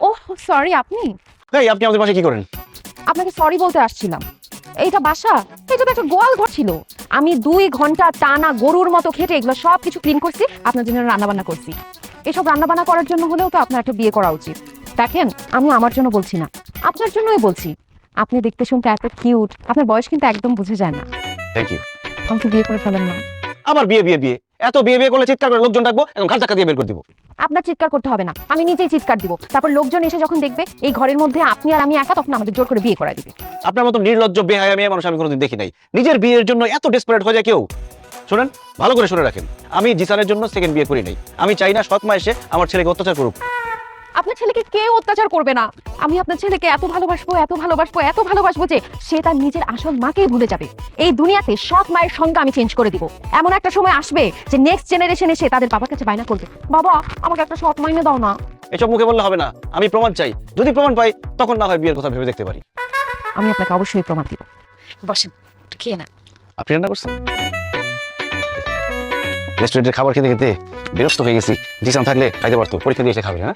Oh sorry, আপনি? এই আপনি আমাদের বাসায় কি করেন? আপনাকে সরি বলতে আসছিলাম। এইটা বাসা? এটা তো একটা গোয়াল ঘর ছিল। আমি 2 ঘন্টা টানা গরুর মতো খেটে এগুলো সব কিছু ক্লিন করছি, আপনার জন্য রান্না বান্না করছি। এসব রান্না বান্না করার জন্য হলেও তো আপনার একটা বিয়ে করা উচিত। দেখেন, আমি আমার জন্য বলছি না, আপনার জন্যই বলছি। আপনি দেখতে শুনতে এত কিউট, আপনার বয়স কিন্তু একদম বুঝে যায় না। Thank you. আমাকে বিয়ে করে ফেলেন না। আবার বিয়ে বিয়ে বিয়ে, এত বিয়ে বিয়ে করলে চিৎকার করে লোকজন ডাকবো, এখন ঘাট ধাক্কা দিয়ে বের করে দিব। আপনার চিৎকার করতে হবে না, আমি নিজেই চিৎকার দিব। তারপর লোকজন এসে যখন দেখবে এই ঘরের মধ্যে আপনি আর আমি একা, তখন আমাদের জোর করে বিয়ে করায় দিবে। আপনার মতো নির্লজ্জ বেহায়া মেয়ে মানুষ আমি কোনোদিন দেখি নাই। নিজের বিয়ের জন্য এত ডেসপারেট হয়ে যায় কেউ? শোনেন, ভালো করে শুনে রাখেন, আমি জিসানের জন্য সেকেন্ড বিয়ে করি নাই। আমি চাই না সৎ মা এসে আমার ছেলেকে অত্যাচার করুক। আপনার ছেলেকে কেউ অত্যাচার করবে না। আমি আপনার ছেলেকে এত ভালোবাসবো, এত ভালোবাসবো, এত ভালোবাসবো যে সে তার নিজের আসল মাকেই ভুলে যাবে। এই দুনিয়াতে সৎ মায়ের সংজ্ঞা আমি চেঞ্জ করে দিব। এমন একটা সময় আসবে যে নেক্সট জেনারেশন এসে তাদের বাবার কাছে বায়না করবে, বাবা আমাকে একটা সৎ মাইনে দাও না। এসব মুখে বললে হবে না, আমি প্রমাণ চাই। যদি প্রমাণ পাই তখন না হয় বিয়ের কথা ভেবে দেখতে পারি। আমি আপনাকে অবশ্যই প্রমাণ দিব। বসেন, একটু খেয়ে না। আপনি রান্না করছেন? রেস্টুরেন্টের খাবার খেতে খেতে বিরক্ত হয়ে গেছি। জিসান থাকলে খাইতে পারতো, পরীক্ষা দিয়ে এসে খাবে। হ্যাঁ,